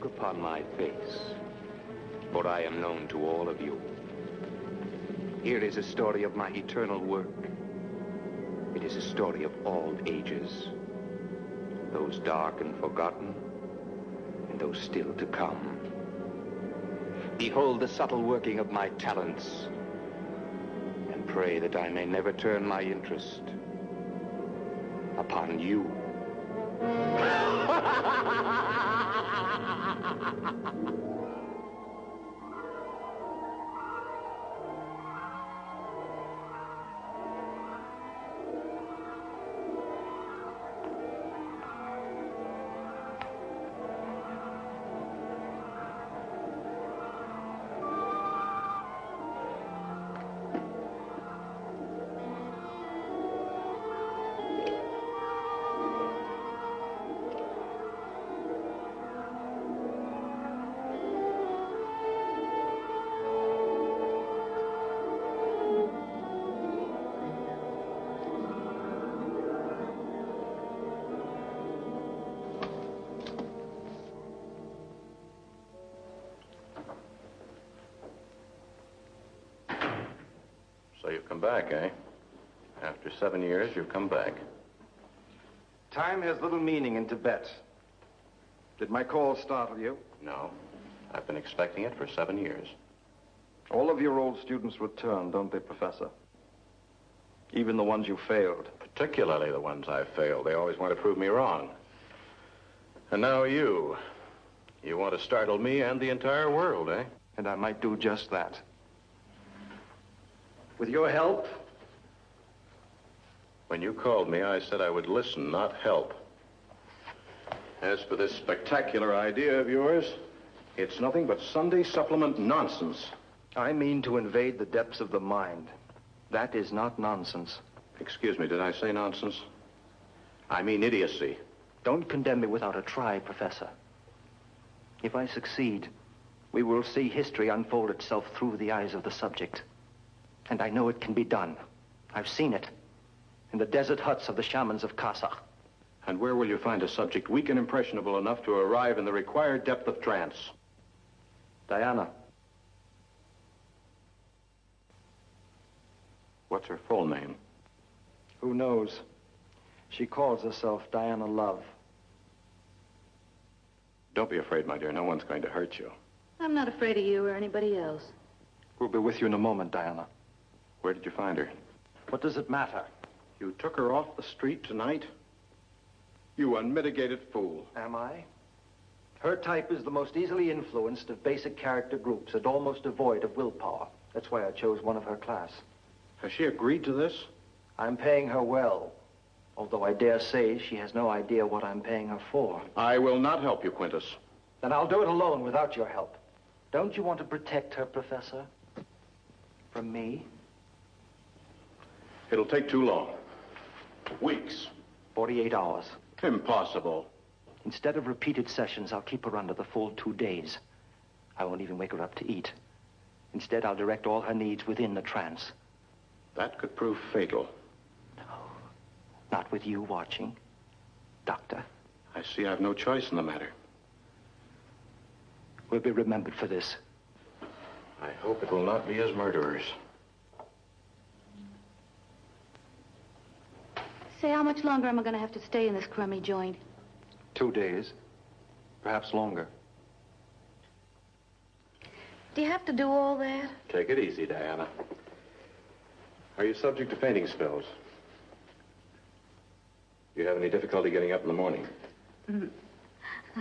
look upon my face, for I am known to all of you. Here is a story of my eternal work. It is a story of all ages, those dark and forgotten, and those still to come. Behold the subtle working of my talents, and pray that I may never turn my interest upon you. So you've come back, eh? After 7 years, you've come back. Time has little meaning in Tibet. Did my call startle you? No. I've been expecting it for 7 years. All of your old students return, don't they, Professor? Even the ones you failed. Particularly the ones I failed. They always want to prove me wrong. And now you. You want to startle me and the entire world, eh? And I might do just that. With your help? When you called me, I said I would listen, not help. As for this spectacular idea of yours, it's nothing but Sunday supplement nonsense. I mean to invade the depths of the mind. That is not nonsense. Excuse me, did I say nonsense? I mean idiocy. Don't condemn me without a try, Professor. If I succeed, we will see history unfold itself through the eyes of the subject. And I know it can be done. I've seen it in the desert huts of the shamans of Kazakh. And where will you find a subject weak and impressionable enough to arrive in the required depth of trance? Diana. What's her full name? Who knows? She calls herself Diana Love. Don't be afraid, my dear. No one's going to hurt you. I'm not afraid of you or anybody else. We'll be with you in a moment, Diana. Where did you find her? What does it matter? You took her off the street tonight? You unmitigated fool. Am I? Her type is the most easily influenced of basic character groups and almost devoid of willpower. That's why I chose one of her class. Has she agreed to this? I'm paying her well, although I dare say she has no idea what I'm paying her for. I will not help you, Quintus. Then I'll do it alone without your help. Don't you want to protect her, Professor? From me? It'll take too long. Weeks. 48 hours. Impossible. Instead of repeated sessions, I'll keep her under the full 2 days. I won't even wake her up to eat. Instead, I'll direct all her needs within the trance. That could prove fatal. No, not with you watching, Doctor. I see I've no choice in the matter. We'll be remembered for this. I hope it will not be as murderers. Say, how much longer am I going to have to stay in this crummy joint? 2 days, perhaps longer. Do you have to do all that? Take it easy, Diana. Are you subject to fainting spells? Do you have any difficulty getting up in the morning?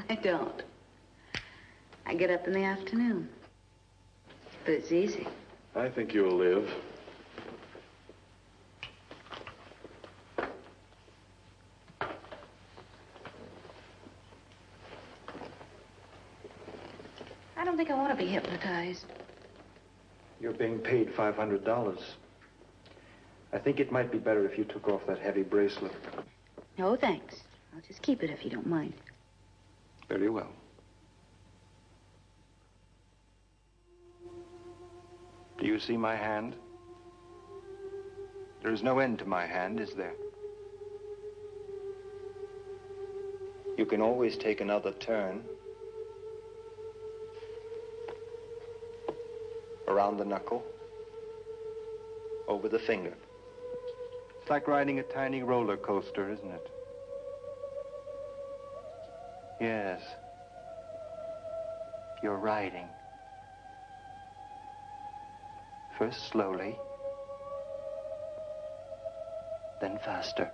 I don't. I get up in the afternoon. But it's easy. I think you'll live. I don't think I want to be hypnotized. You're being paid $500. I think it might be better if you took off that heavy bracelet. No, thanks. I'll just keep it if you don't mind. Very well. Do you see my hand? There is no end to my hand, is there? You can always take another turn. Around the knuckle. Over the finger. It's like riding a tiny roller coaster, isn't it? Yes. You're riding. First slowly, then faster.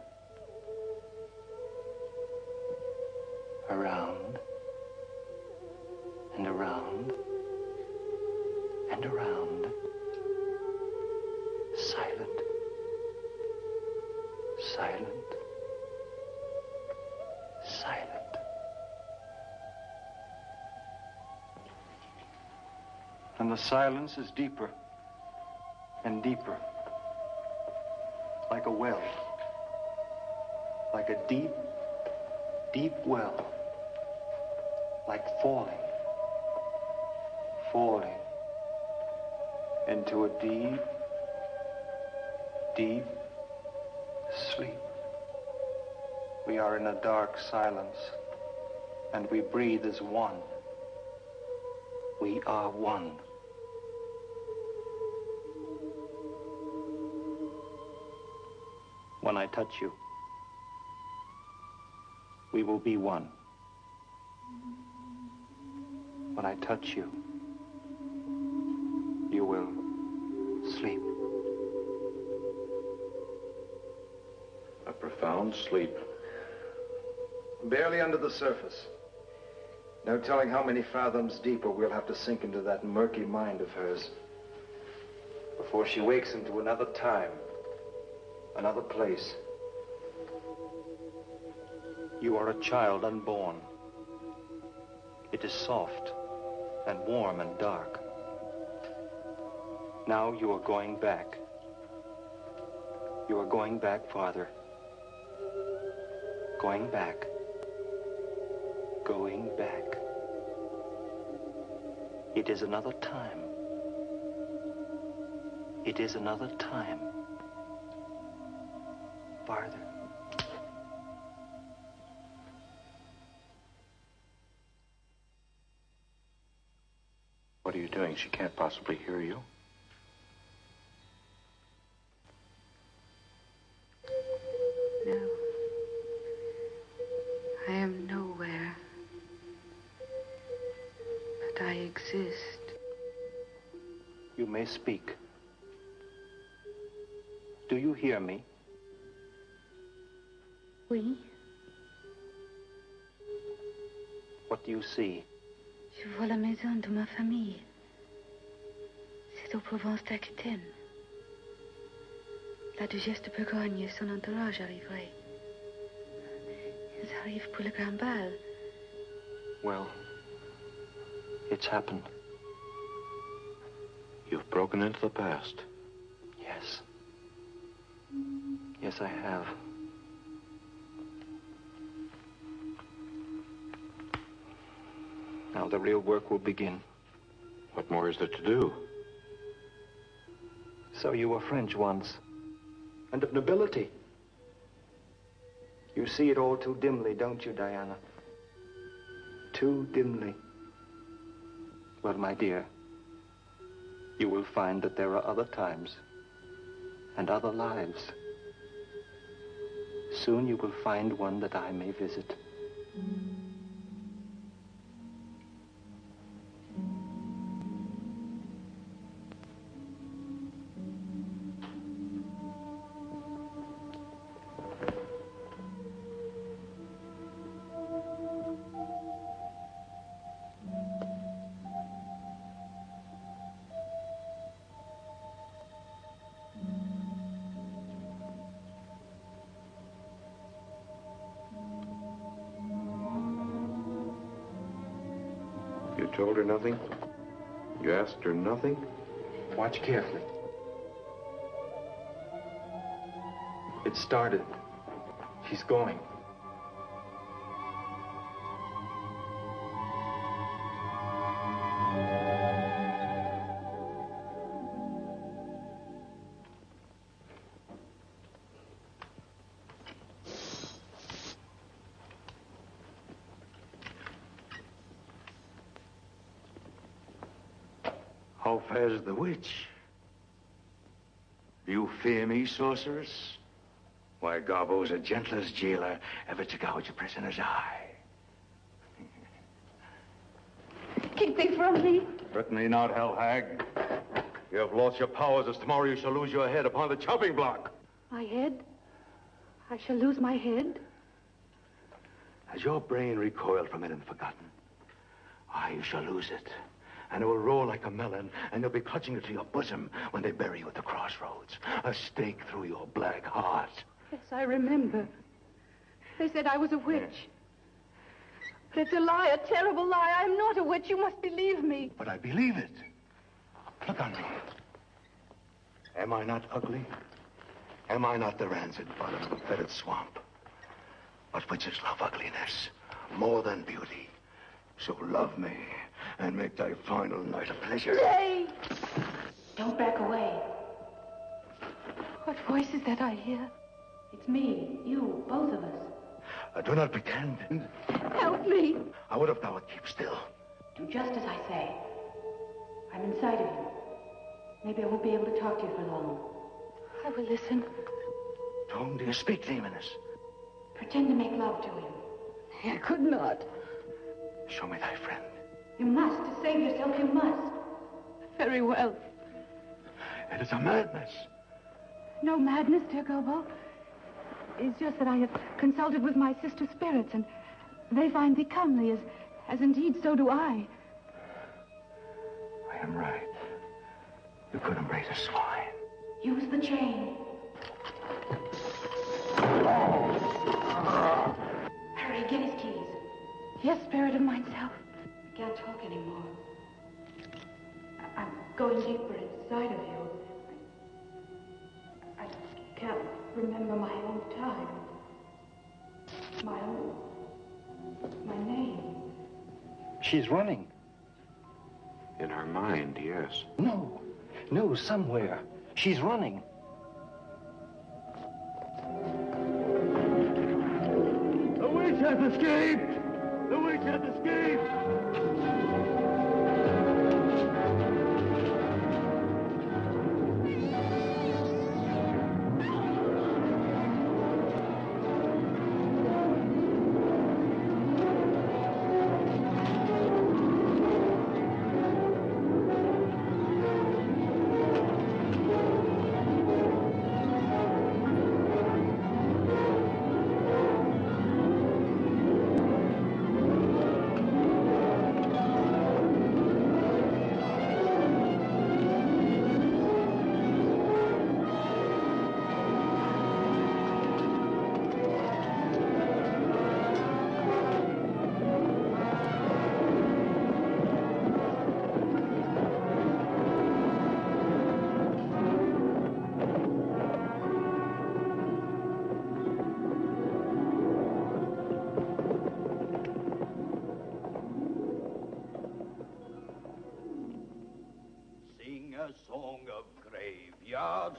Around, and around, and around. Silent. Silent. Silent. And the silence is deeper and deeper. Like a well. Like a deep, deep well. Like falling. Falling into a deep, deep sleep. We are in a dark silence, and we breathe as one. We are one. When I touch you, we will be one. When I touch you, you will sleep. A profound sleep. Barely under the surface. No telling how many fathoms deeper we'll have to sink into that murky mind of hers before she wakes into another time, another place. You are a child unborn. It is soft and warm and dark. Now you are going back. You are going back farther. Going back. Going back. It is another time. It is another time. Farther. What are you doing? She can't possibly hear you. No. I am nowhere. But I exist. You may speak. Do you hear me? Oui. What do you see? Je vois la maison de ma famille. C'est au Provence d'Aquitaine. La duchesse de Bourgogne et son entourage arriveraient. Ils arrivent pour le grand bal. Well, it's happened. You've broken into the past. Yes. Yes, I have. Now the real work will begin. What more is there to do? So you were French once, and of nobility. You see it all too dimly, don't you, Diana? Too dimly. Well, my dear, you will find that there are other times and other lives. Soon you will find one that I may visit. You told her nothing? You asked her nothing? Watch carefully. It started. She's going. How fares the witch? Do you fear me, sorceress? Why, Garbo's the gentlest jailer ever to gouge a prisoner's eye. Keep me from me. Certainly not, hell hag. You have lost your powers, as tomorrow you shall lose your head upon the chopping block. My head? I shall lose my head? Has your brain recoiled from it and forgotten? You shall lose it. And it will roll like a melon, and you'll be clutching it to your bosom when they bury you at the crossroads. A stake through your black heart. Yes, I remember. They said I was a witch. But it's a lie, a terrible lie. I'm not a witch. You must believe me. But I believe it. Look on me. Am I not ugly? Am I not the rancid bottom of a fetid swamp? But witches love ugliness more than beauty. So love me and make thy final night a pleasure. Stay! Don't back away. What voice is that I hear? It's me, you, both of us. Do not pretend. Help me. I would if thou would keep still. Do just as I say. I'm inside of you. Maybe I won't be able to talk to you for long. I will listen. To whom do you speak, demoness? Pretend to make love to him. I could not. Show me thy friend. You must. To save yourself, you must. Very well. It is a madness. No madness, dear Gobo. It's just that I have consulted with my sister spirits, and they find thee comely, as indeed so do I. I am right. You could embrace a swine. Use the chain. Hurry, get his keys. Yes, spirit of myself. I can't talk anymore. I'm going deeper inside of you. I can't remember my own time. My name. She's running. In her mind, yes. No, somewhere. She's running. The witch has escaped! The witch has escaped!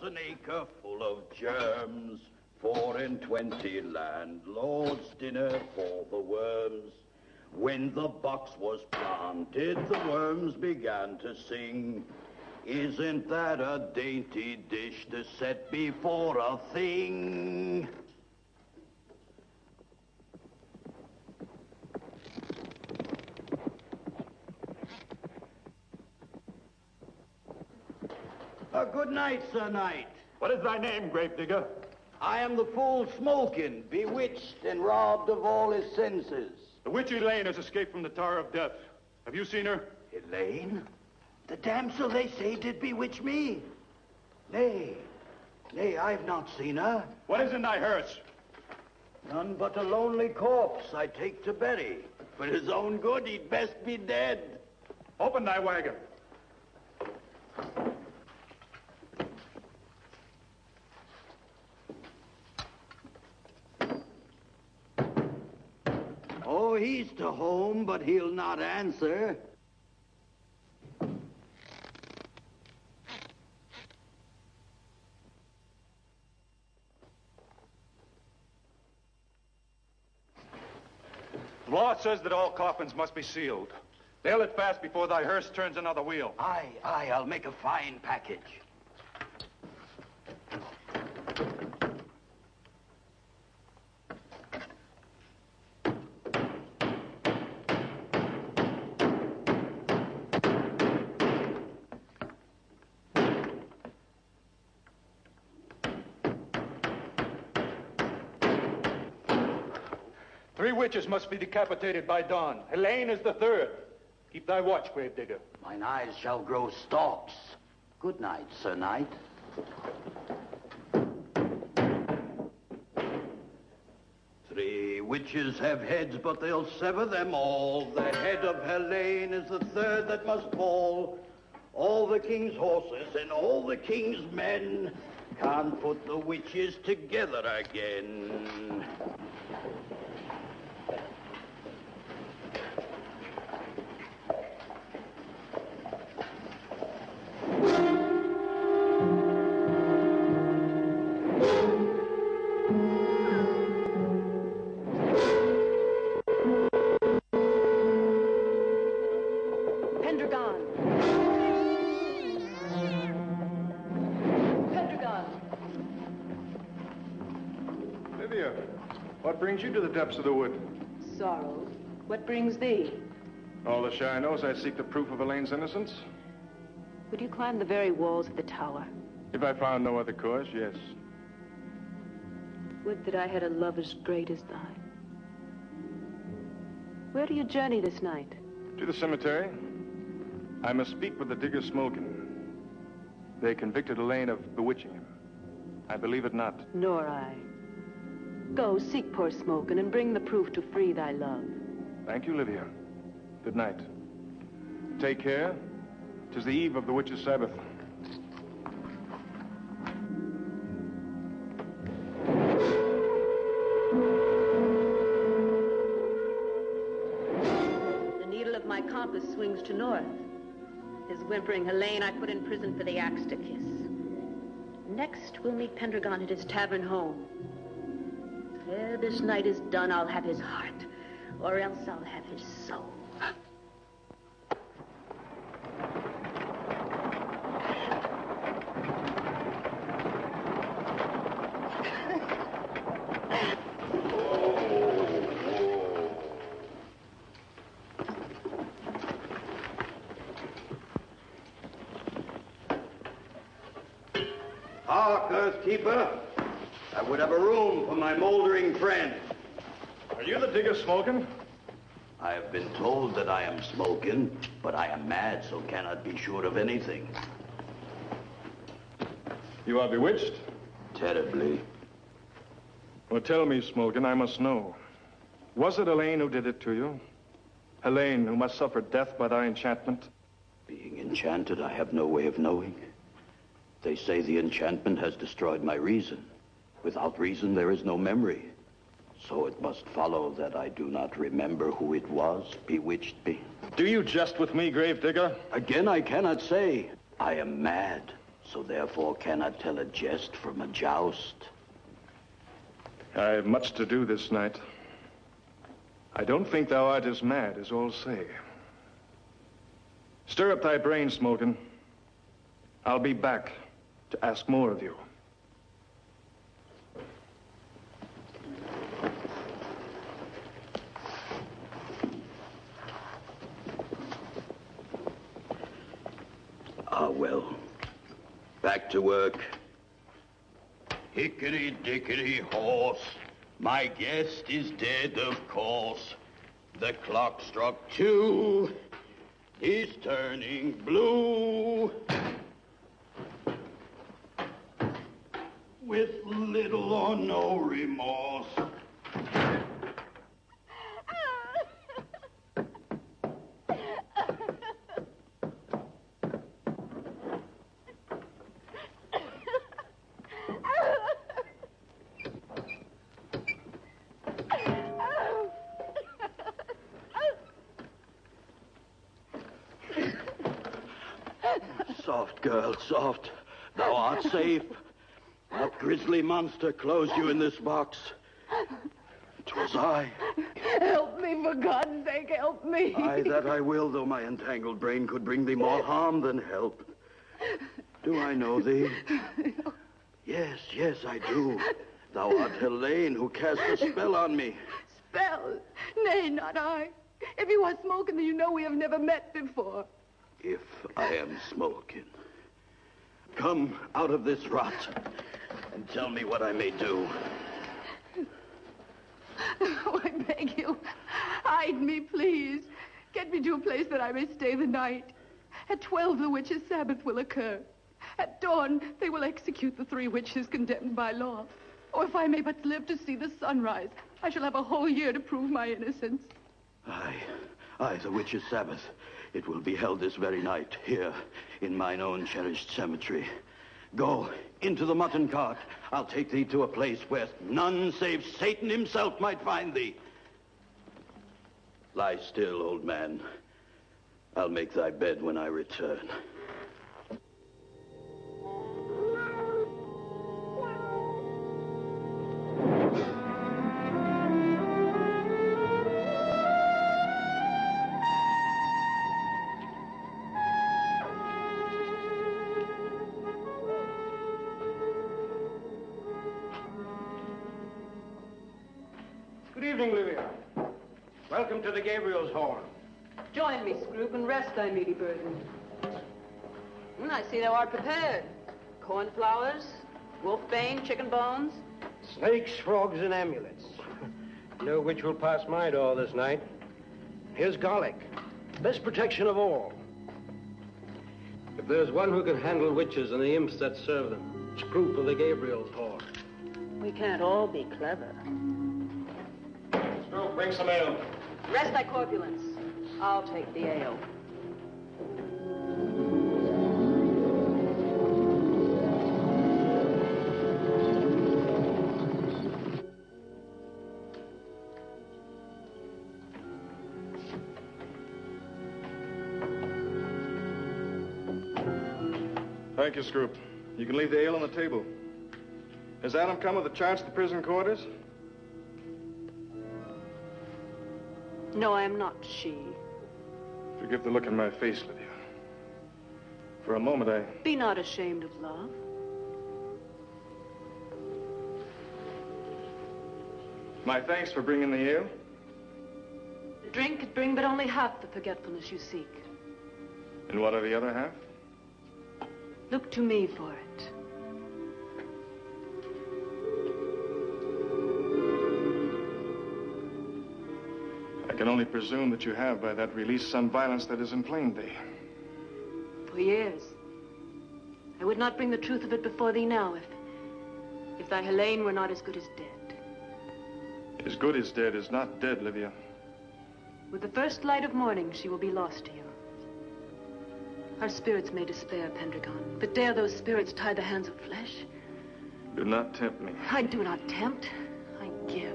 An acre full of germs, 4 and 20 landlords' dinner for the worms. When the box was planted, the worms began to sing. Isn't that a dainty dish to set before a thing? Good night, Sir Knight. What is thy name, gravedigger? I am the fool Smokin, bewitched and robbed of all his senses. The witch Elaine has escaped from the Tower of Death. Have you seen her? Elaine? The damsel they say did bewitch me? Nay, I've not seen her. What is in thy hearse? None but a lonely corpse I take to bury. For his own good, he'd best be dead. Open thy wagon. Oh, he's to home, but he'll not answer. The law says that all coffins must be sealed. Bail it fast before thy hearse turns another wheel. Aye, aye, I'll make a fine package. Three witches must be decapitated by dawn. Helene is the third. Keep thy watch, gravedigger. Mine eyes shall grow stalks. Good night, Sir Knight. Three witches have heads, but they'll sever them all. The head of Helene is the third that must fall. All the king's horses and all the king's men can't put the witches together again. What brings you to the depths of the wood? Sorrow. What brings thee? All the Shire knows I seek the proof of Elaine's innocence. Would you climb the very walls of the tower? If I found no other course, yes. Would that I had a love as great as thine. Where do you journey this night? To the cemetery. I must speak with the digger Smolkin. They convicted Elaine of bewitching him. I believe it not. Nor I. Go, seek poor Smokin and bring the proof to free thy love. Thank you, Livia. Good night. Take care. 'Tis the eve of the witches' Sabbath. The needle of my compass swings to north. His whimpering Helene I put in prison for the axe to kiss. Next, we'll meet Pendragon at his tavern home. Ere this night is done, I'll have his heart, or else I'll have his soul. Hark, Earthkeeper. I would have a room for my moldering friend. Are you the digger Smolkin? I have been told that I am Smolkin, but I am mad, so cannot be sure of anything. You are bewitched? Terribly. Well, tell me, Smolkin, I must know. Was it Elaine who did it to you? Helene, who must suffer death by thy enchantment? Being enchanted, I have no way of knowing. They say the enchantment has destroyed my reason. Without reason, there is no memory. So it must follow that I do not remember who it was bewitched me. Do you jest with me, gravedigger? Again, I cannot say. I am mad, so therefore cannot tell a jest from a joust. I have much to do this night. I don't think thou art as mad as all say. Stir up thy brain, Smolkin. I'll be back to ask more of you. Ah, well. Back to work. Hickory-dickory horse. My guest is dead, of course. The clock struck 2. He's turning blue. With little or no remorse. Soft, girl, soft. Thou art safe. What grisly monster closed you in this box? 'Twas I. Help me, for God's sake, help me. Aye, that I will, though my entangled brain could bring thee more harm than help. Do I know thee? Yes, yes, I do. Thou art Helene, who cast a spell on me. Spell? Nay, not I. If you are smoking, then you know we have never met before. If I am smoking. Come out of this rot and tell me what I may do. Oh, I beg you, hide me, please. Get me to a place that I may stay the night. At 12, the witches' Sabbath will occur. At dawn, they will execute the 3 witches condemned by law. Or if I may but live to see the sunrise, I shall have a whole year to prove my innocence. Aye, the witches' Sabbath. It will be held this very night, here, in mine own cherished cemetery. Go into the mutton cart. I'll take thee to a place where none save Satan himself might find thee. Lie still, old man. I'll make thy bed when I return. Good evening, Livia. Welcome to the Gabriel's Hall. Join me, Scroop, and rest thy meaty burden. I see thou art prepared. Cornflowers, wolfbane, chicken bones. Snakes, frogs, and amulets. Know which will pass my door this night. Here's garlic. Best protection of all. If there's one who can handle witches and the imps that serve them, Scroop of the Gabriel's Hall. We can't all be clever. Scroop, bring some ale. Rest thy corpulence. I'll take the ale. Thank you, Scroop. You can leave the ale on the table. Has Adam come with a charge to the prison quarters? No, I am not she. Forgive the look in my face, Lydia. For a moment, I... Be not ashamed of love. My thanks for bringing the ale. The drink could bring but only half the forgetfulness you seek. And what are the other half? Look to me for it. I can only presume that you have by that released some violence that has inflamed thee. For years. I would not bring the truth of it before thee now if thy Helene were not as good as dead. As good as dead is not dead, Livia. With the first light of morning, she will be lost to you. Our spirits may despair, Pendragon, but dare those spirits tie the hands of flesh? Do not tempt me. I do not tempt. I give.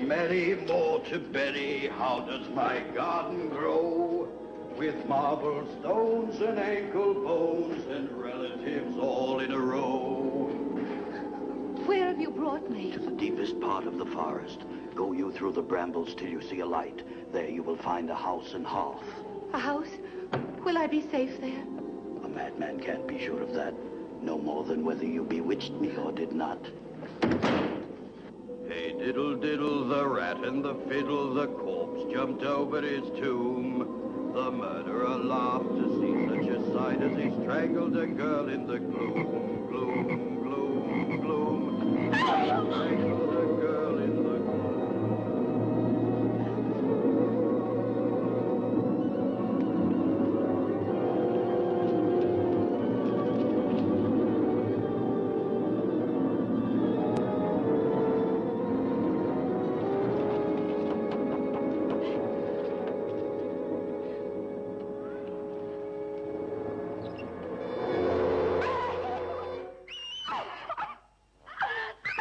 Mary, more to berry, how does my garden grow? With marble stones and ankle bones and relatives all in a row. Where have you brought me? To the deepest part of the forest. Go you through the brambles till you see a light. There you will find a house and hearth. A house? Will I be safe there? A madman can't be sure of that. No more than whether you bewitched me or did not. Hey, diddle, diddle, the rat and the fiddle, the corpse jumped over his tomb. The murderer laughed to see such a sight as he strangled a girl in the gloom, gloom, gloom, gloom. Strangled a girl in the gloom.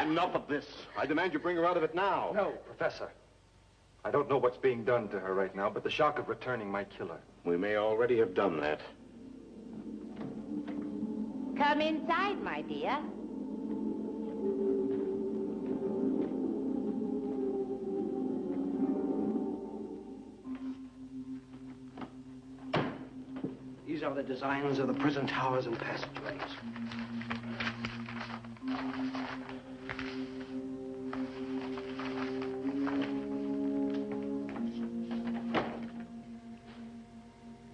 Enough of this. I demand you bring her out of it now. No, Professor. I don't know what's being done to her right now, but the shock of returning might kill her. We may already have done that. Come inside, my dear. These are the designs of the prison towers and passageways.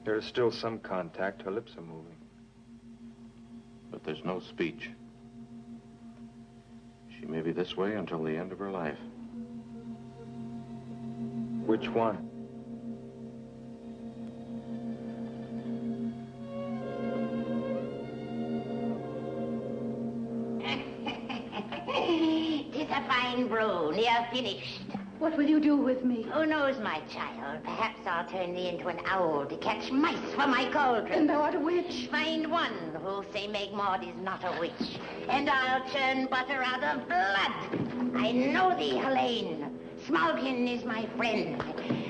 There is still some contact. Her lips are moving. But there's no speech. She may be this way until the end of her life. Which one? Tis a fine brew, near finished. What will you do with me? Who knows, my child? Perhaps I'll turn thee into an owl to catch mice for my cauldron. And thou art a witch. Find one who'll say Meg Maud is not a witch, and I'll churn butter out of blood. I know thee, Helene. Smaukin is my friend.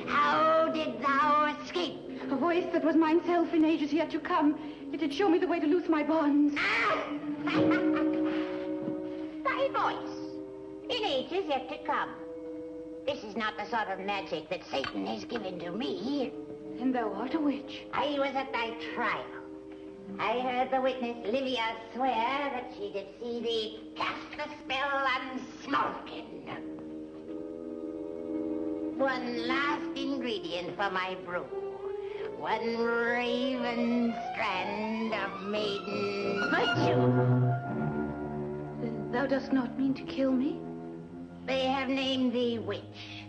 How did thou escape? A voice that was mine self in ages yet to come. It did show me the way to loose my bonds. Ah! Thy voice, in ages yet to come. This is not the sort of magic that Satan has given to me. And thou art a witch. I was at thy trial. I heard the witness Livia swear that she did see thee cast the spell on Smaukin. One last ingredient for my brew. One raven strand of maiden virtue. Then thou dost not mean to kill me? They have named thee witch.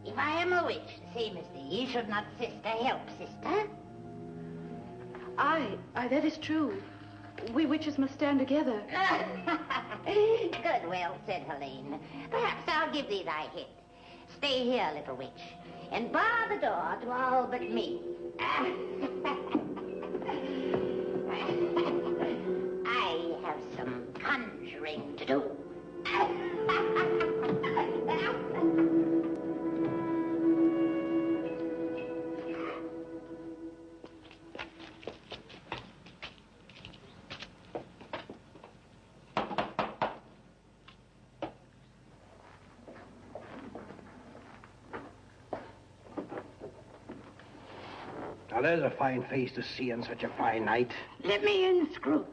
If I am a witch, the same as thee, should not sister help sister? Aye, that is true. We witches must stand together. Good, well said, Helene. Perhaps I'll give thee thy hit. Stay here, little witch, and bar the door to all but me. I have some conjuring to do. Now, there's a fine face to see on such a fine night. Let me in, Scroop.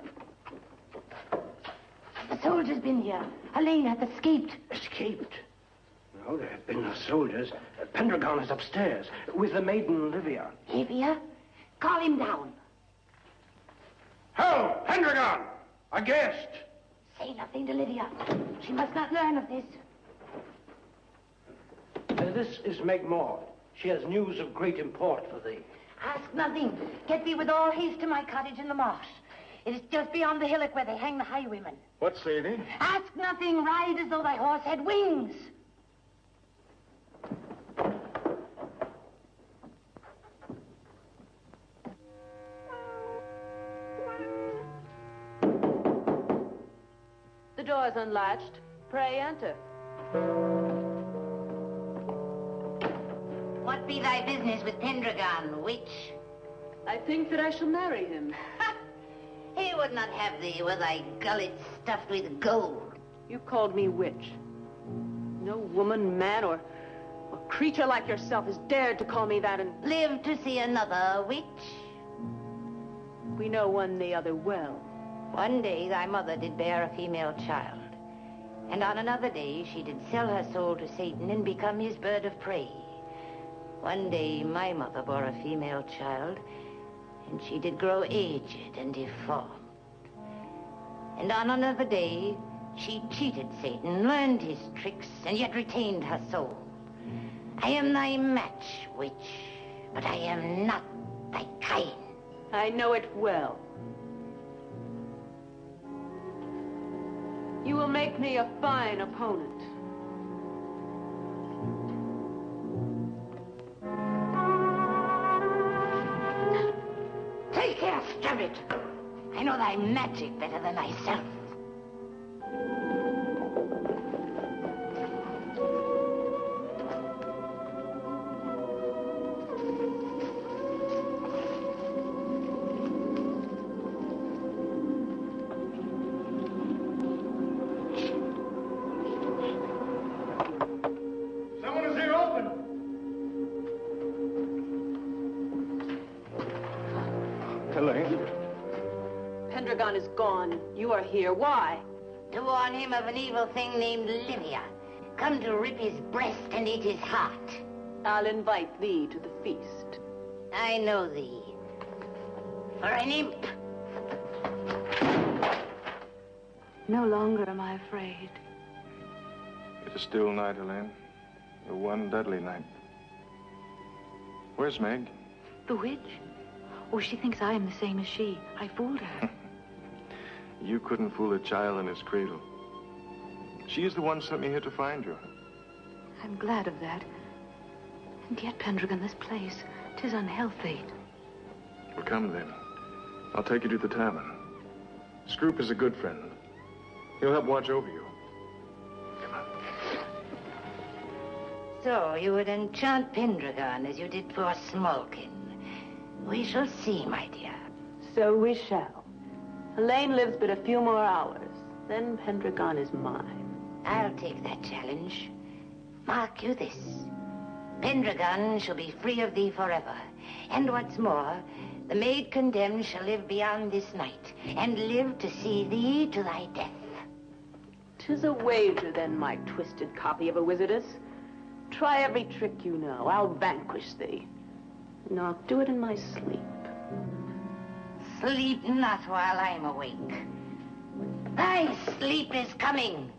The soldier's been here. Helene hath escaped. Escaped? No, there have been no soldiers. Pendragon is upstairs with the maiden Livia. Livia? Call him down. Ho! Pendragon! A guest! Say nothing to Livia. She must not learn of this. This is Meg Maud. She has news of great import for thee. Ask nothing. Get thee with all haste to my cottage in the marsh. It is just beyond the hillock where they hang the highwaymen. What say thee? Ask nothing. Ride as though thy horse had wings. The door is unlatched. Pray enter. What be thy business with Pendragon, witch? I think that I shall marry him. He would not have thee with thy gullet stuffed with gold. You called me witch. No woman, man, or creature like yourself has dared to call me that, and... Live to see another, witch. We know one the other well. One day thy mother did bear a female child, and on another day she did sell her soul to Satan and become his bird of prey. One day my mother bore a female child, and she did grow aged and deformed. And on another day, she cheated Satan, learned his tricks, and yet retained her soul. I am thy match, witch, but I am not thy kind. I know it well. You will make me a fine opponent. Take care, Stubbit. I know thy magic better than thyself. Pendragon is gone. You are here. Why? To warn him of an evil thing named Livia. Come to rip his breast and eat his heart. I'll invite thee to the feast. I know thee. For an imp. No longer am I afraid. It is still night, Helene. The one deadly night. Where's Meg? The witch? Oh, she thinks I am the same as she. I fooled her. You couldn't fool a child in his cradle. She is the one sent me here to find you. I'm glad of that. And yet, Pendragon, this place, 'tis unhealthy. Well, come then. I'll take you to the tavern. Scroop is a good friend. He'll help watch over you. Come on. So, you would enchant Pendragon as you did poor Smolkin. We shall see, my dear. So we shall. Helene lives but a few more hours. Then Pendragon is mine. I'll take that challenge. Mark you this. Pendragon shall be free of thee forever. And what's more, the maid condemned shall live beyond this night, and live to see thee to thy death. 'Tis a wager, then, my twisted copy of a wizardess. Try every trick you know. I'll vanquish thee. And I'll do it in my sleep. Sleep not while I'm awake. Thy sleep is coming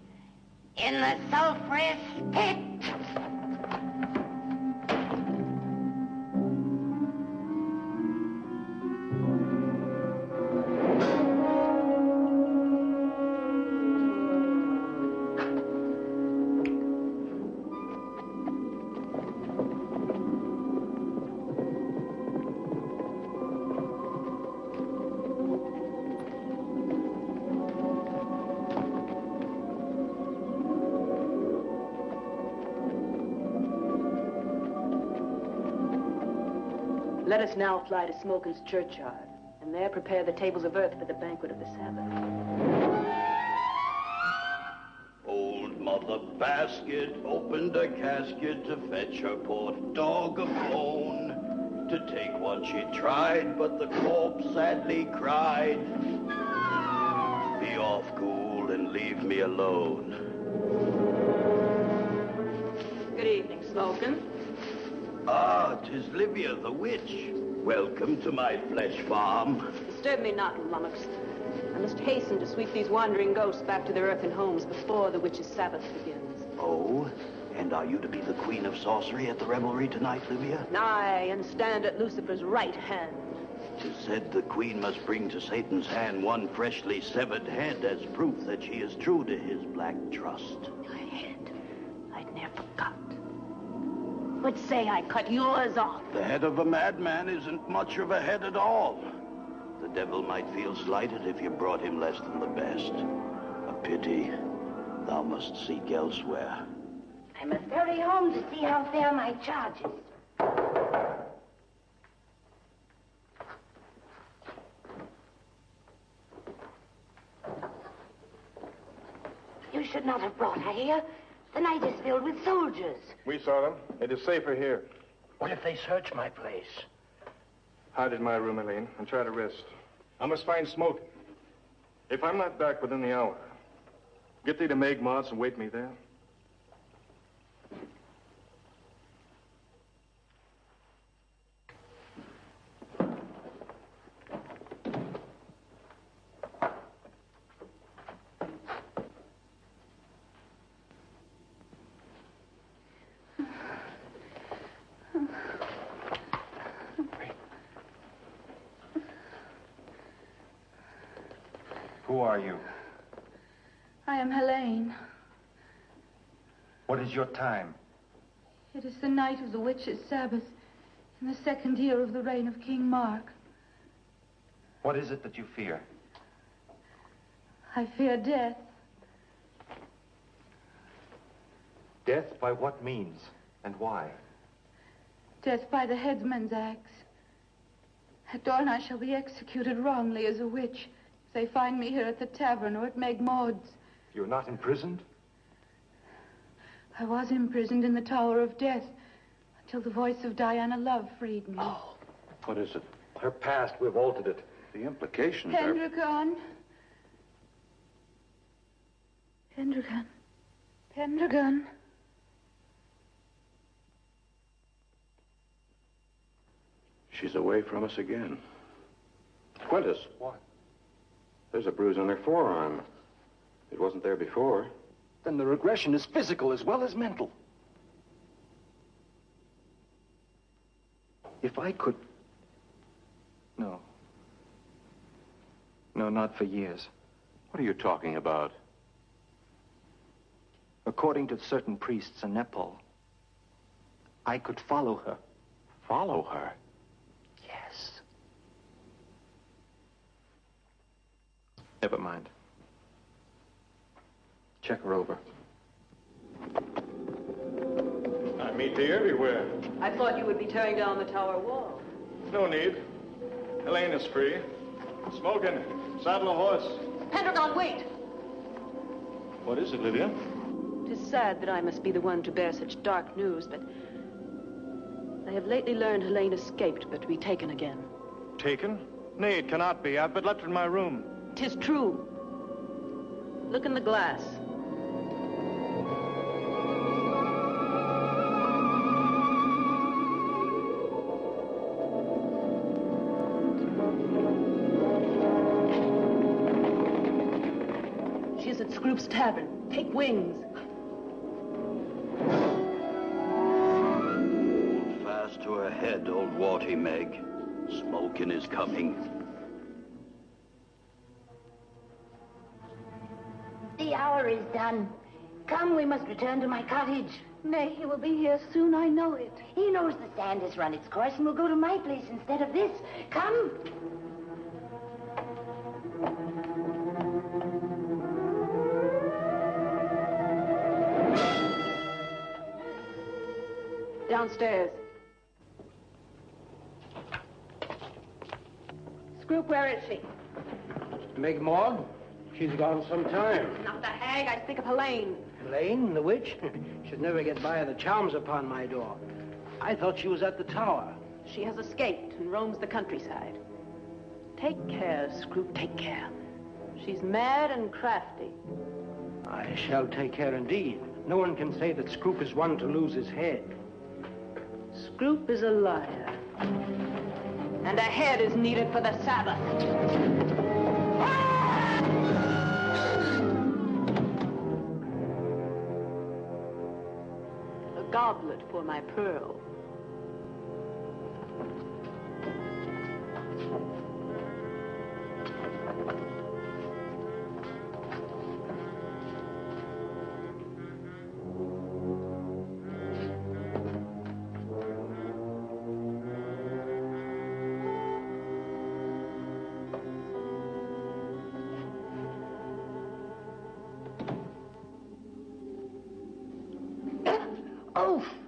in the sulphurous pit. Let us now fly to Smolkin's churchyard, and there prepare the tables of earth for the banquet of the Sabbath. Old Mother Basket opened a casket to fetch her poor dog a bone. To take one she tried, but the corpse sadly cried. Be off, ghoul, and leave me alone. Good evening, Smolkin. Ah, 'tis Livia the witch. Welcome to my flesh farm. Disturb me not, lummox. I must hasten to sweep these wandering ghosts back to their earthen homes before the witch's Sabbath begins. Oh, and are you to be the queen of sorcery at the revelry tonight, Livia? Aye, and stand at Lucifer's right hand. 'Tis said the queen must bring to Satan's hand one freshly severed head as proof that she is true to his black trust. My head. I'd ne'er forgot. Would say I cut yours off. The head of a madman isn't much of a head at all. The devil might feel slighted if you brought him less than the best. A pity. Thou must seek elsewhere. I must hurry home to see how fare my charges. You should not have brought her here. The night is filled with soldiers. We saw them. It is safer here. What if they search my place? Hide in my room, Helene, and try to rest. I must find Smoking. If I'm not back within the hour, get thee to Meg Maud's and wait me there. Who are you? I am Helene. What is your time? It is the night of the witch's Sabbath in the second year of the reign of King Mark. What is it that you fear? I fear death. Death by what means and why? Death by the headsman's axe. At dawn I shall be executed wrongly as a witch. If they find me here at the tavern or at Meg Maud's. You're not imprisoned? I was imprisoned in the Tower of Death until the voice of Diana Love freed me. Oh, what is it? Her past, we've altered it. The implications are... Pendragon. Pendragon. Pendragon. She's away from us again. Quintus. What? There's a bruise on her forearm. It wasn't there before. Then the regression is physical as well as mental. If I could... No. No, not for years. What are you talking about? According to certain priests in Nepal, I could follow her. Follow her? Yes. Never mind. Check her over. I meet thee everywhere. I thought you would be tearing down the tower wall. No need. Helene is free. Smoking. Saddle a horse. Pendragon, wait! What is it, Lydia? 'Tis sad that I must be the one to bear such dark news, but I have lately learned Helene escaped, but to be taken again. Taken? Nay, it cannot be. I've but left her in my room. 'Tis true. Look in the glass. She is at Scroop's Tavern. Take wings. Hold fast to her head, old warty Meg. Smoking is coming. The hour is done. Come, we must return to my cottage. Nay, he will be here soon, I know it. He knows the sand has run its course and will go to my place instead of this. Come. Downstairs. Scroop, where is she? Meg Maud? She's gone some time. Not the hag, I speak of Helene. Helene, the witch? She'd never get by the charms upon my door. I thought she was at the tower. She has escaped and roams the countryside. Take care, Scroop, take care. She's mad and crafty. I shall take care indeed. No one can say that Scroop is one to lose his head. Scroop is a liar. And a head is needed for the Sabbath. A goblet for my pearl.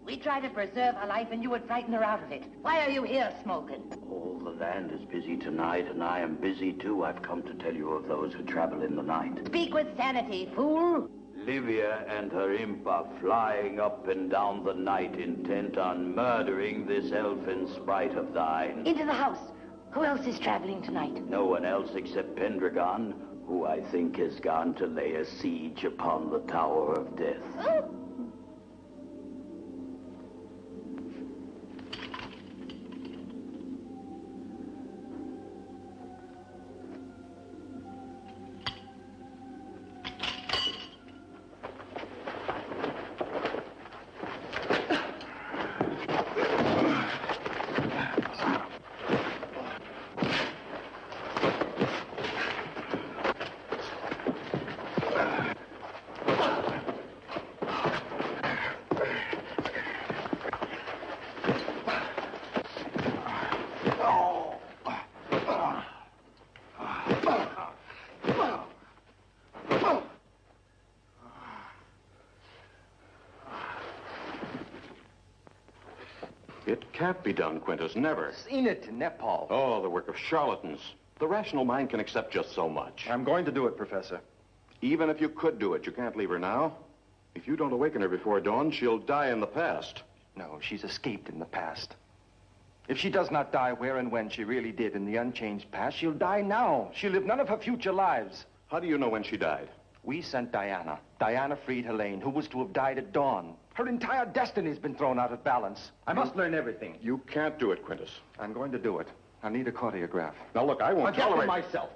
We try to preserve her life and you would frighten her out of it. Why are you here smoking? All the land is busy tonight, and I am busy too. I've come to tell you of those who travel in the night. Speak with sanity, fool. Livia and her imp are flying up and down the night, intent on murdering this elfin sprite of thine. Into the house. Who else is traveling tonight? No one else except Pendragon, who I think has gone to lay a siege upon the Tower of Death. Oh. It can't be done, Quintus, never. Seen it in Nepal. Oh, the work of charlatans. The rational mind can accept just so much. I'm going to do it, Professor. Even if you could do it, you can't leave her now. If you don't awaken her before dawn, she'll die in the past. No, she's escaped in the past. If she does not die where and when she really did in the unchanged past, she'll die now. She'll live none of her future lives. How do you know when she died? We sent Diana. Diana freed Helene, who was to have died at dawn. Her entire destiny's been thrown out of balance. I must learn everything. You can't do it, Quintus. I'm going to do it. I need a choreograph. Now, look, I won't Forget tolerate... myself.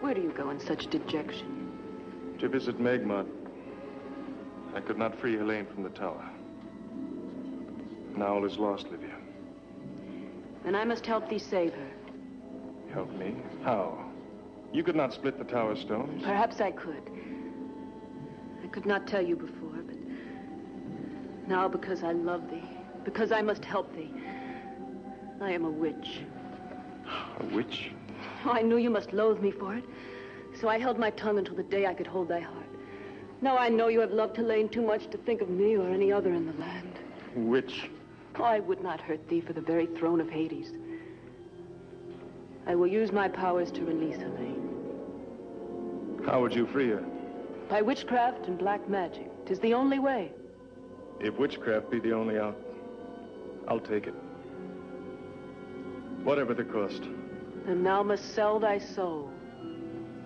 Where do you go in such dejection? To visit Meg Maud. I could not free Helene from the tower. Now all is lost, Livia. Then I must help thee save her. Help me? How? You could not split the tower stones. Perhaps I could. I could not tell you before, but now because I love thee, because I must help thee, I am a witch. A witch? Oh, I knew you must loathe me for it, so I held my tongue until the day I could hold thy heart. Now I know you have loved Helene too much to think of me or any other in the land. Witch? Oh, I would not hurt thee for the very throne of Hades. I will use my powers to release Helene. How would you free her? By witchcraft and black magic. 'Tis the only way. If witchcraft be the only out, I'll take it. Whatever the cost. Then thou must sell thy soul.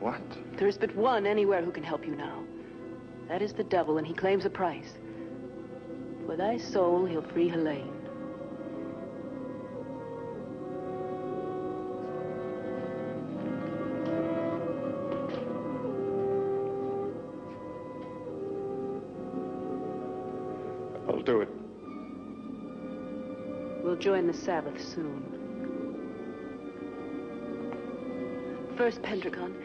What? There is but one anywhere who can help you now. That is the devil, and he claims a price. For thy soul, he'll free Helene. I'll do it. We'll join the Sabbath soon. First, Pendragon,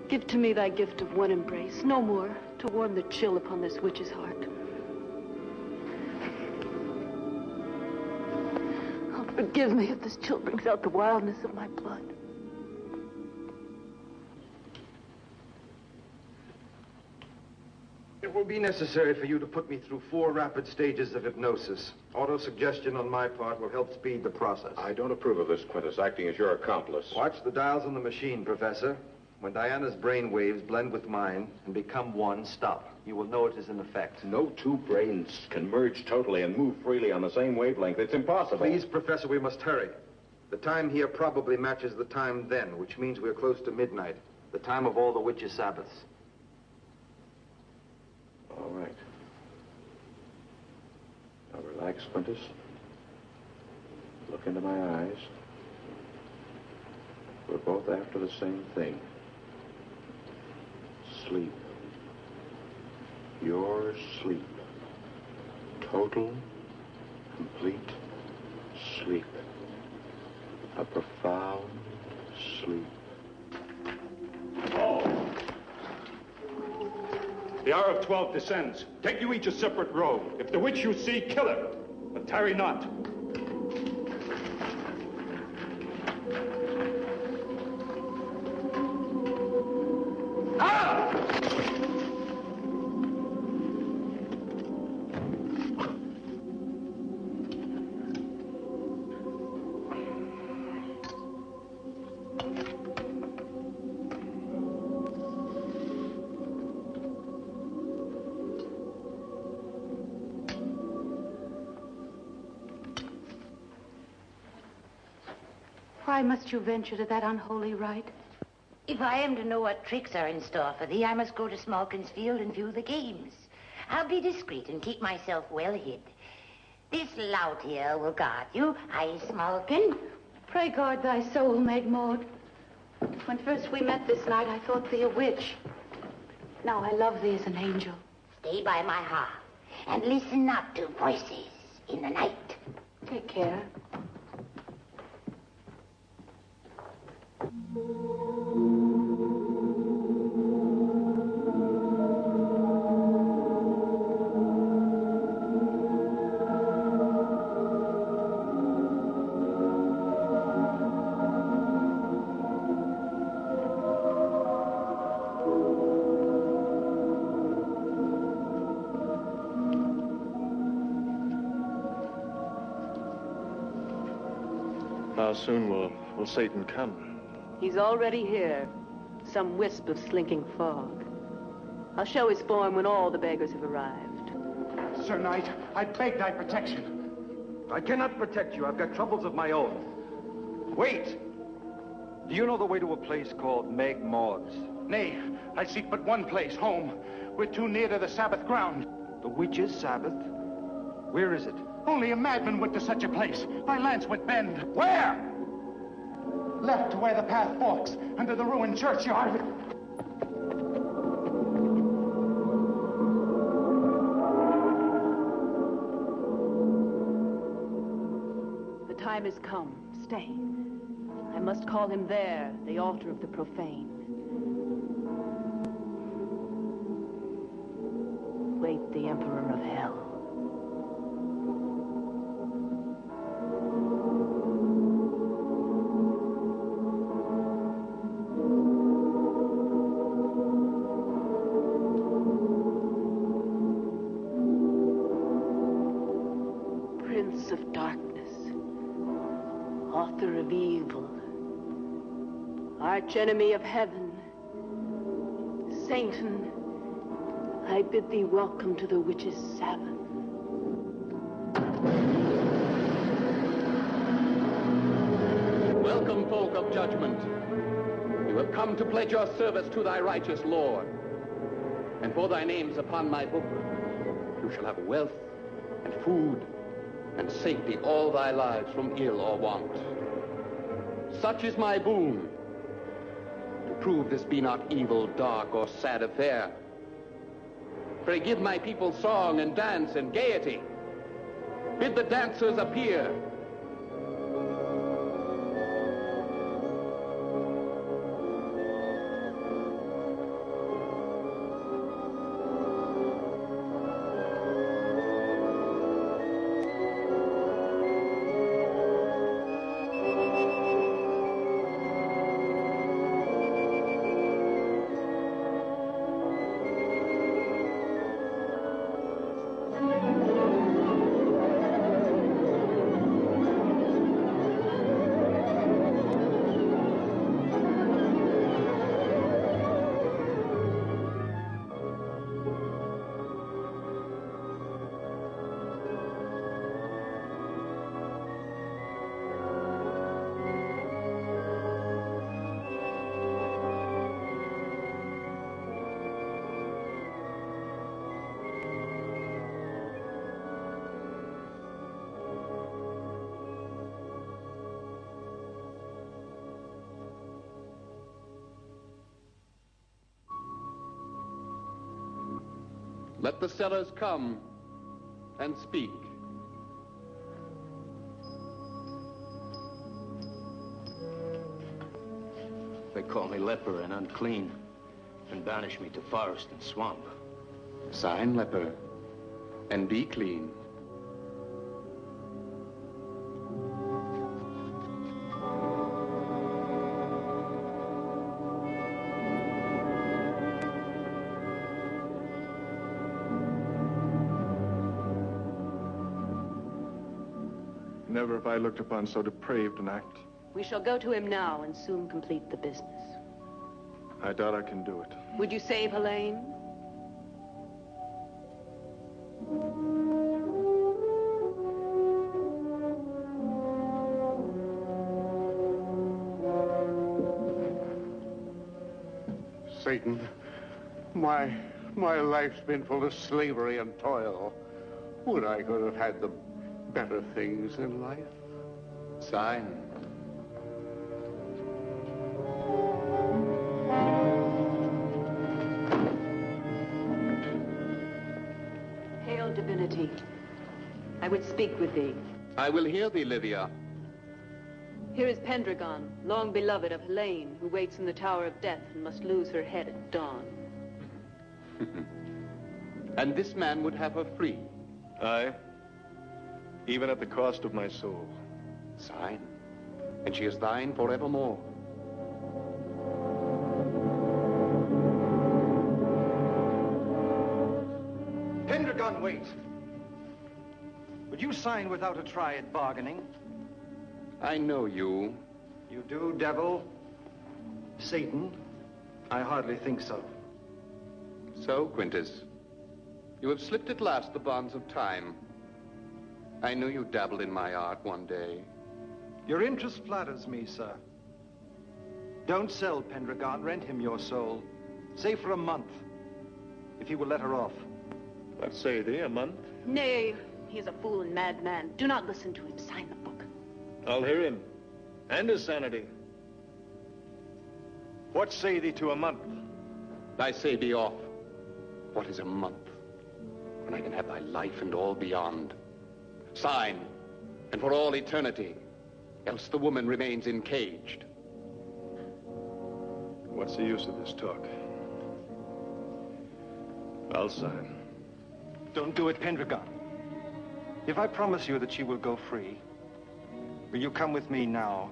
give to me thy gift of one embrace, no more, to warm the chill upon this witch's heart. Oh, forgive me if this chill brings out the wildness of my blood. It will be necessary for you to put me through 4 rapid stages of hypnosis. Autosuggestion on my part will help speed the process. I don't approve of this, Quintus, acting as your accomplice. Watch the dials on the machine, Professor. When Diana's brain waves blend with mine and become one, stop. You will know it is in effect. No two brains can merge totally and move freely on the same wavelength. It's impossible. Please, Professor, we must hurry. The time here probably matches the time then, which means we're close to midnight, the time of all the witches' Sabbaths. All right. Now relax, Quintus. Look into my eyes. We're both after the same thing. Sleep. Your sleep. Total, complete sleep. A profound sleep. The hour of 12 descends. Take you each a separate row. If the witch you see, kill her, but tarry not. Why must you venture to that unholy rite? If I am to know what tricks are in store for thee, I must go to Smolkin's field and view the games. I'll be discreet and keep myself well hid. This lout here will guard you. Aye, Smolkin. Pray guard thy soul, Meg Maud. When first we met this night, I thought thee a witch. Now I love thee as an angel. Stay by my hearth and listen not to voices in the night. Take care. How soon will Satan come? He's already here. Some wisp of slinking fog. I'll show his form when all the beggars have arrived. Sir Knight, I beg thy protection. I cannot protect you. I've got troubles of my own. Wait! Do you know the way to a place called Meg Maud's? Nay, I seek but one place, home. We're too near to the Sabbath ground. The witch's Sabbath? Where is it? Only a madman would to such a place. By Lancewood Bend. Where? Left to where the path forks, under the ruined churchyard. The time has come. Stay. I must call him there, the altar of the profane. Wait the Emperor of Hell. Prince of darkness, author of evil, archenemy of heaven, Satan, I bid thee welcome to the witch's Sabbath. Welcome, folk of judgment. You have come to pledge your service to thy righteous Lord. And for thy names upon my book, you shall have wealth and food and safety all thy lives from ill or want. Such is my boon, to prove this be not evil, dark, or sad affair. Pray give my people song and dance and gaiety. Bid the dancers appear. Let the sellers come and speak. They call me leper and unclean, and banish me to forest and swamp. Sign leper, and be clean. Never have I looked upon so depraved an act. We shall go to him now and soon complete the business. I doubt I can do it. Would you save Helene? Satan, my life's been full of slavery and toil. Would I could have had the better things in life. Sign. Hail, divinity. I would speak with thee. I will hear thee, Livia. Here is Pendragon, long beloved of Helene, who waits in the Tower of Death and must lose her head at dawn. And this man would have her free. Aye. Even at the cost of my soul. Sign. And she is thine forevermore. Pendragon, wait. Would you sign without a try at bargaining? I know you. You do, devil? Satan? I hardly think so. So, Quintus, you have slipped at last the bonds of time. I knew you dabbled in my art one day. Your interest flatters me, sir. Don't sell Pendragon. Rent him your soul. Say for a month, if he will let her off. What say thee, a month? Nay, he is a fool and madman. Do not listen to him. Sign the book. I'll hear him. And his sanity. What say thee to a month? I say be off. What is a month? When I can have thy life and all beyond. Sign, and for all eternity. Else the woman remains encaged. What's the use of this talk? I'll sign. Don't do it, Pendragon. If I promise you that she will go free, will you come with me now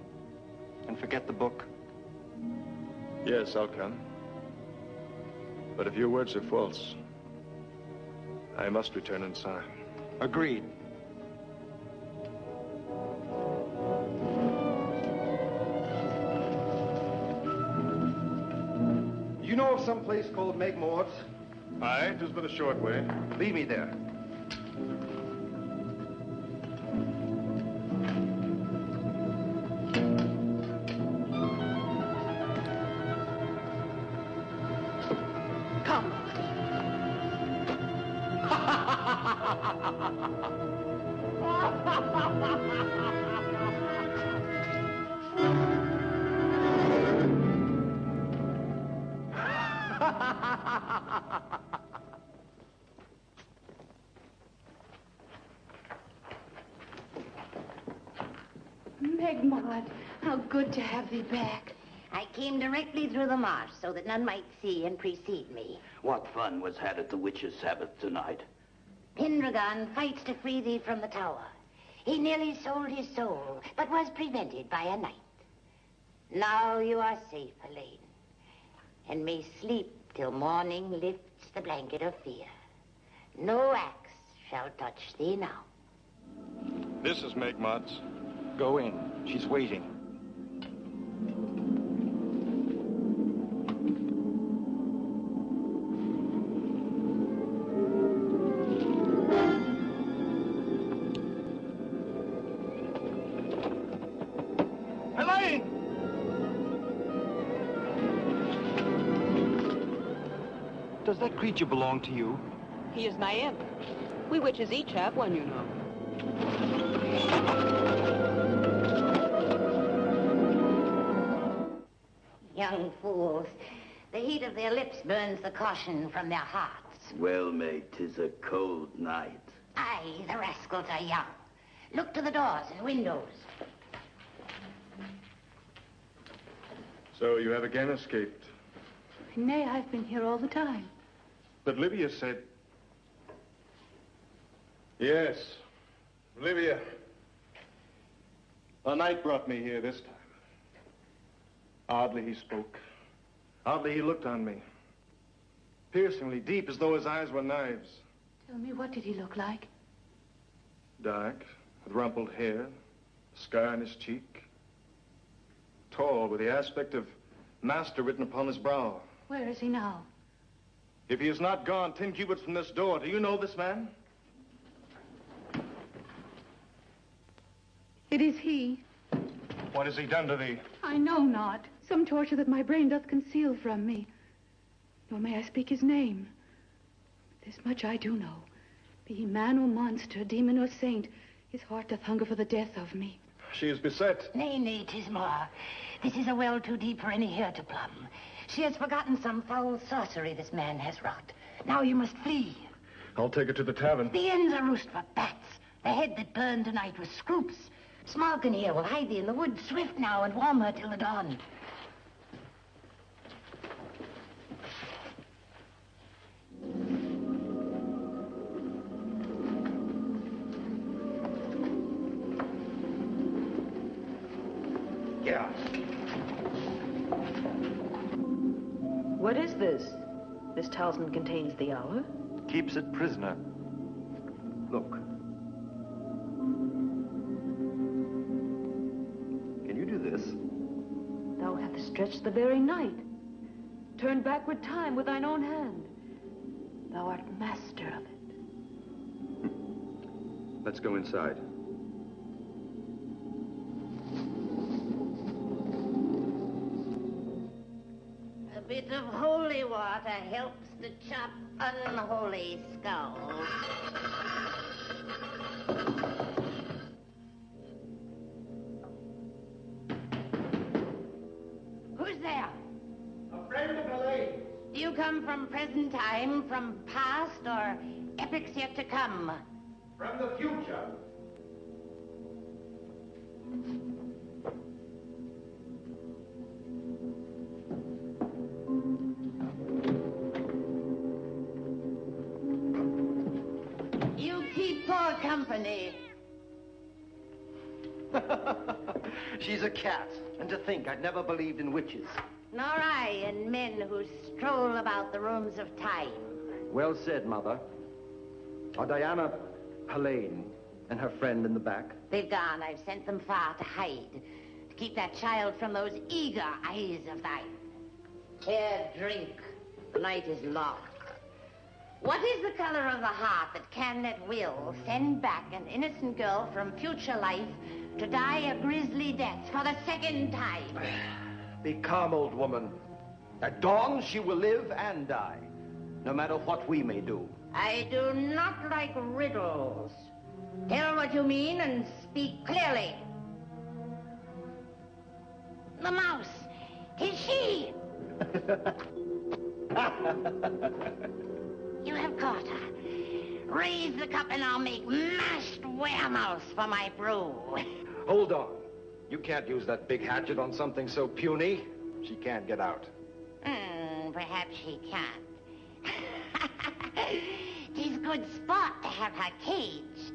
and forget the book? Yes, I'll come. But if your words are false, I must return and sign. Agreed. You know of some place called Meg Maud's? Aye, 'tis but a short way. Leave me there. Come. Meg Maud, how good to have thee back. I came directly through the marsh so that none might see and precede me. What fun was had at the witches' Sabbath tonight? Pendragon fights to free thee from the tower. He nearly sold his soul, but was prevented by a knight. Now you are safe, Elaine, and may sleep till morning lifts the blanket of fear. No axe shall touch thee now. This is Meg Maud's. Go in. She's waiting. Elaine! Does that creature belong to you? He is my imp. We witches each have one, you know. Young fools. The heat of their lips burns the caution from their hearts. Well, mate, 'tis a cold night. Aye, the rascals are young. Look to the doors and windows. So you have again escaped. Nay, I've been here all the time. But Livia said... Yes, Livia. A knight brought me here this time. Oddly he spoke. Oddly he looked on me. Piercingly deep, as though his eyes were knives. Tell me, what did he look like? Dark, with rumpled hair, a scar on his cheek. Tall, with the aspect of master written upon his brow. Where is he now? If he is not gone 10 cubits from this door, do you know this man? It is he. What has he done to thee? I know not. Some torture that my brain doth conceal from me. Nor may I speak his name. This much I do know. Be he man or monster, demon or saint, his heart doth hunger for the death of me. She is beset. Nay, nay, 'tis more. This is a well too deep for any hair to plumb. She has forgotten some foul sorcery this man has wrought. Now you must flee. I'll take her to the tavern. The end's a roost for bats. The head that burned tonight was Scroops. Smalkin here will hide thee in the woods swift now and warm her till the dawn. Yeah. What is this? This talisman contains the hour? Keeps it prisoner. Look. stretched the very night. Turn backward time with thine own hand. Thou art master of it. Let's go inside. A bit of holy water helps to chop unholy skulls. Who's there? A friend of Helene. Do you come from present time, from past, or epochs yet to come? From the future. You keep poor company. She's a cat. And to think I'd never believed in witches. Nor I in men who stroll about the rooms of time. Well said, Mother. Are Diana, Helene, and her friend in the back? They've gone. I've sent them far to hide. To keep that child from those eager eyes of thine. Here, drink. The night is long. What is the color of the heart that can at will send back an innocent girl from future life to die a grisly death for the second time? Be calm, old woman. At dawn, she will live and die, no matter what we may do. I do not like riddles. Tell what you mean and speak clearly. The mouse. 'Tis she. You have caught her. Raise the cup and I'll make mashed werewolves for my brew. Hold on. You can't use that big hatchet on something so puny. She can't get out. Perhaps she can't. 'Tis good sport to have her caged.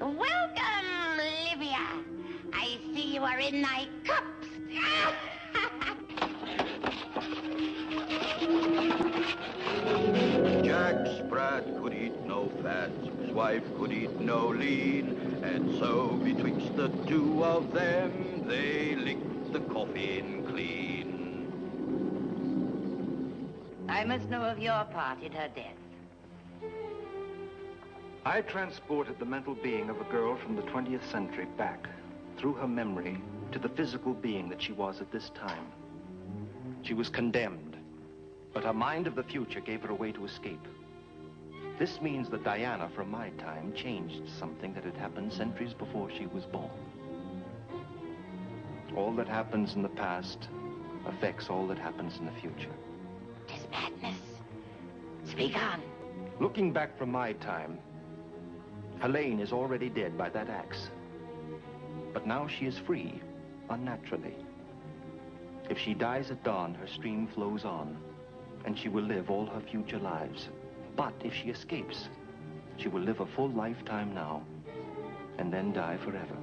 Welcome, Livia. I see you are in thy cups. Jack Sprat could eat no fat, his wife could eat no lean, and so betwixt the two of them, they licked the coffin clean. I must know of your part in her death. I transported the mental being of a girl from the 20th century back, through her memory, to the physical being that she was at this time. She was condemned, but her mind of the future gave her a way to escape. This means that Diana, from my time, changed something that had happened centuries before she was born. All that happens in the past affects all that happens in the future. 'Tis madness. Speak on. Looking back from my time, Helene is already dead by that axe. But now she is free, unnaturally. If she dies at dawn, her stream flows on, and she will live all her future lives. But if she escapes, she will live a full lifetime now, and then die forever.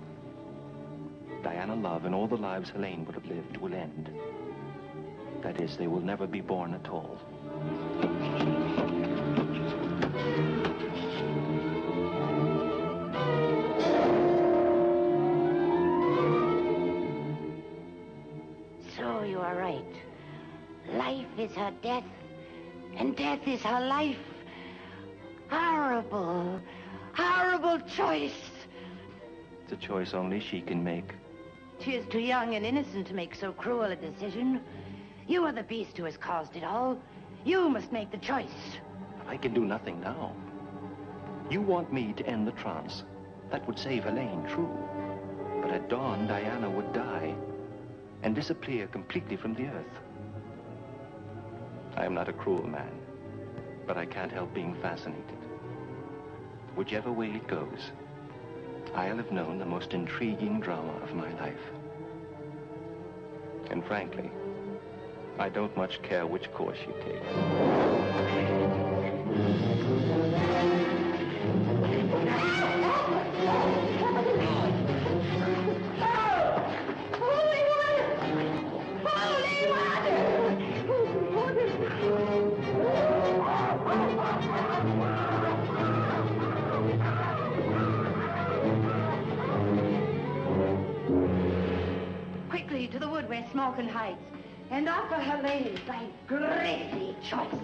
Diana Love and all the lives Helene would have lived will end. That is, they will never be born at all. So you are right. Life is her death, and death is her life. Horrible, horrible choice. It's a choice only she can make. She is too young and innocent to make so cruel a decision. You are the beast who has caused it all. You must make the choice. I can do nothing now. You want me to end the trance. That would save Helene, true. But at dawn, Diana would die and disappear completely from the earth. I am not a cruel man, but I can't help being fascinated. Whichever way it goes, I'll have known the most intriguing drama of my life. And frankly, I don't much care which course you take. Quickly to the wood where smoke and hides. and offer Helene thy grisly choice.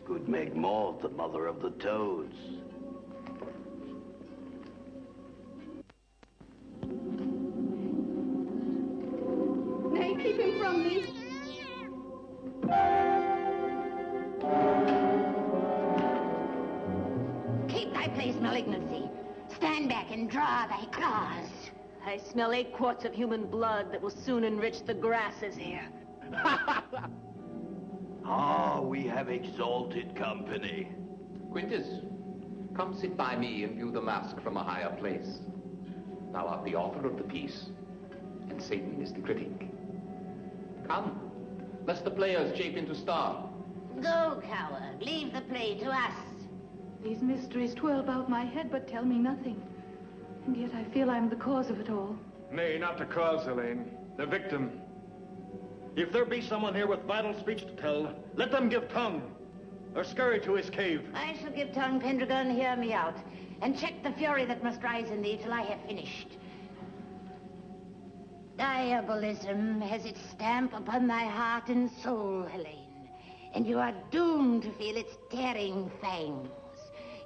Good Meg Maud, the mother of the toads. Nay, keep him from me. Keep thy place, malignancy. Stand back and draw thy claws. I smell 8 quarts of human blood that will soon enrich the grasses here. Ah, we have exalted company. Quintus, come sit by me and view the mask from a higher place. Thou art the author of the piece, and Satan is the critic. Come, lest the players chafe into star. Go, coward. Leave the play to us. These mysteries twirl about my head, but tell me nothing. And yet I feel I'm the cause of it all. Nay, not the cause, Helene. The victim. If there be someone here with vital speech to tell, let them give tongue, or scurry to his cave. I shall give tongue, Pendragon. Hear me out, and check the fury that must rise in thee till I have finished. Diabolism has its stamp upon thy heart and soul, Helene, and you are doomed to feel its tearing fangs.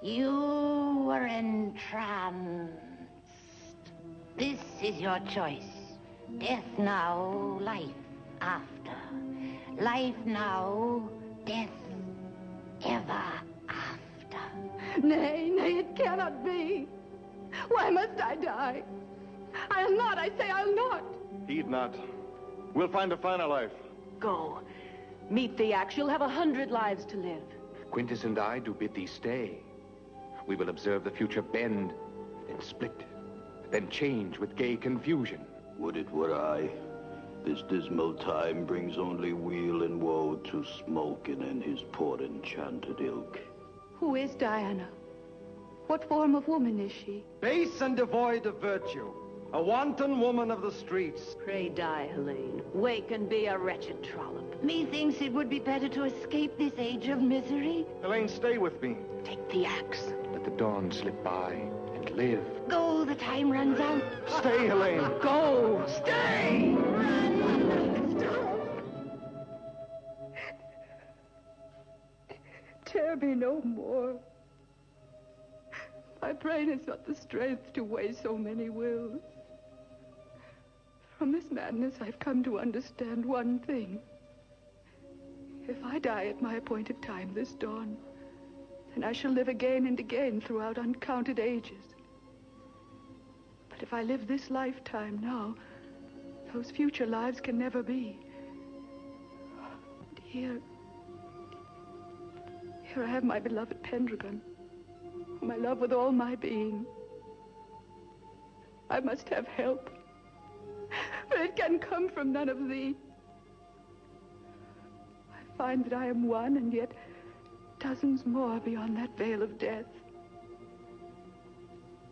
You were entranced. This is your choice. Death now, life after. Life now, death ever after. Nay, nay, it cannot be. Why must I die? I'll not, I say I'll not. Heed not. We'll find a finer life. Go. Meet the axe. You'll have 100 lives to live. Quintus and I do bid thee stay. We will observe the future bend, then split, then change with gay confusion. Would it were I. This dismal time brings only weal and woe to Smokin and his poor enchanted ilk. Who is Diana? What form of woman is she? Base and devoid of virtue. A wanton woman of the streets. Pray die, Helene. Wake and be a wretched trollop. Methinks it would be better to escape this age of misery. Helene, stay with me. Take the axe. Let the dawn slip by and live. Go, the time runs out. Stay, Helene. Go! Stay! Tear me no more. My brain has not the strength to weigh so many wills. From this madness, I've come to understand one thing. If I die at my appointed time this dawn, then I shall live again and again throughout uncounted ages. But if I live this lifetime now, those future lives can never be. And here I have my beloved Pendragon, whom I love with all my being. I must have help, but it can come from none of thee. I find that I am one, and yet dozens more beyond that veil of death.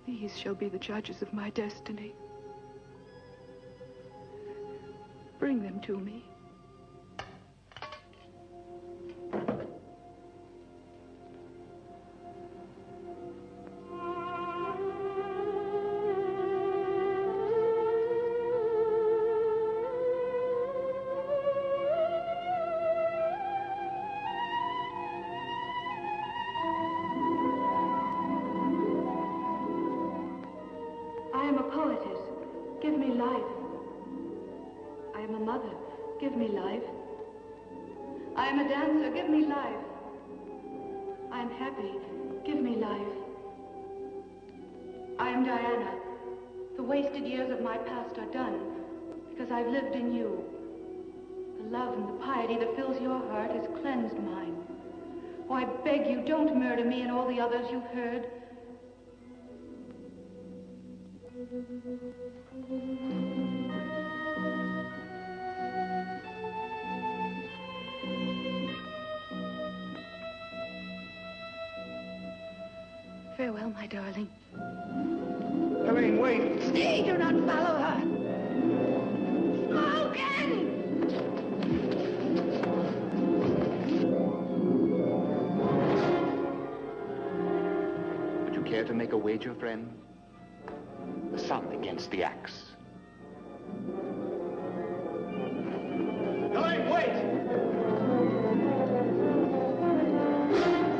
These shall be the judges of my destiny. Bring them to me. Give me life. I am a dancer, give me life. I am happy, give me life. I am Diana. The wasted years of my past are done because I've lived in you. The love and the piety that fills your heart has cleansed mine. Oh, I beg you, don't murder me and all the others you've heard. Farewell, my darling. Helene, wait! Stay, do not follow her! Smoking! Would you care to make a wager, friend? The sun against the axe. Helene, wait!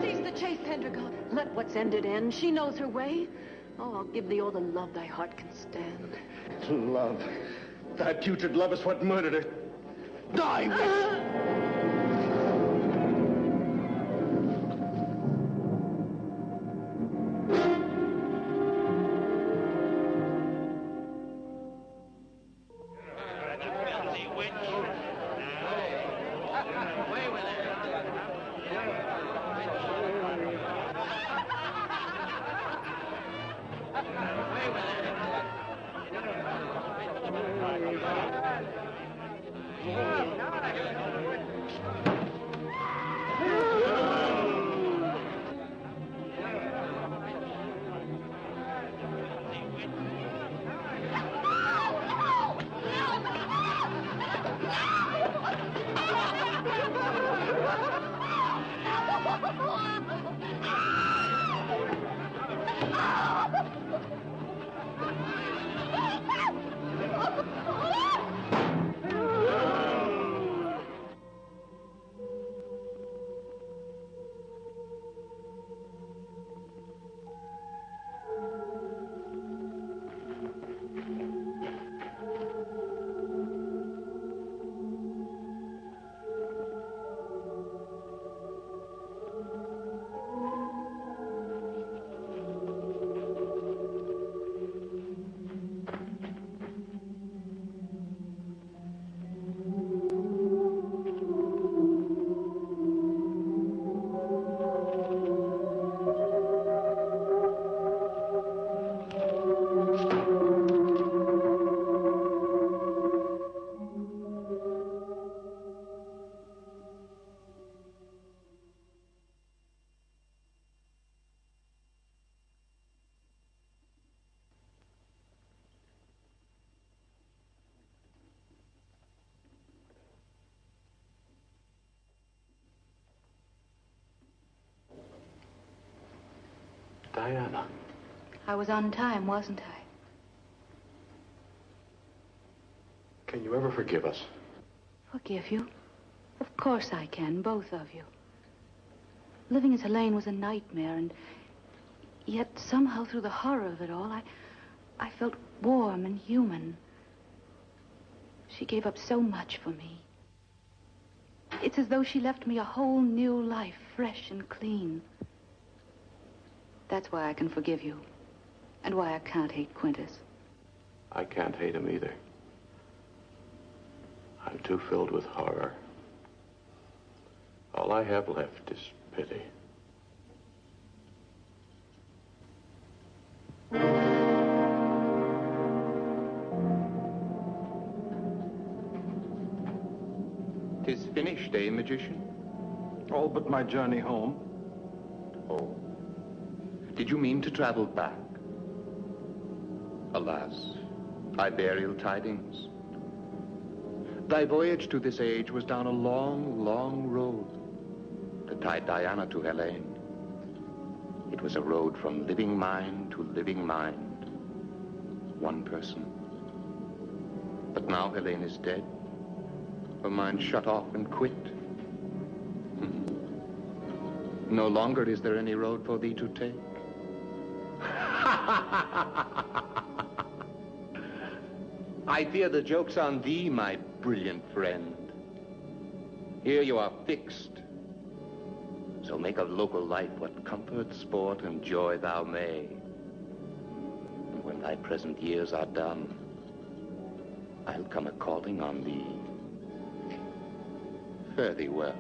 Cease the chase, Pendragon. Let what's ended end. She knows her way. Oh, I'll give thee all the love thy heart can stand. Love. Thy putrid love is what murdered her. Die, witch! Diana. I was on time, wasn't I? Can you ever forgive us? Forgive you? Of course I can, both of you. Living as Helene was a nightmare, and yet somehow through the horror of it all, I felt warm and human. She gave up so much for me. It's as though she left me a whole new life, fresh and clean. That's why I can forgive you, and why I can't hate Quintus. I can't hate him either. I'm too filled with horror. All I have left is pity. Tis finished, eh, magician? All but my journey home. Oh. Did you mean to travel back? Alas, I bear ill tidings. Thy voyage to this age was down a long, long road that tied Diana to Helene. It was a road from living mind to living mind. One person. But now Helene is dead. Her mind shut off and quit. No longer is there any road for thee to take. I fear the joke's on thee, my brilliant friend. Here you are fixed. So make of local life what comfort, sport, and joy thou may. And when thy present years are done, I'll come a-calling on thee. Fare thee well.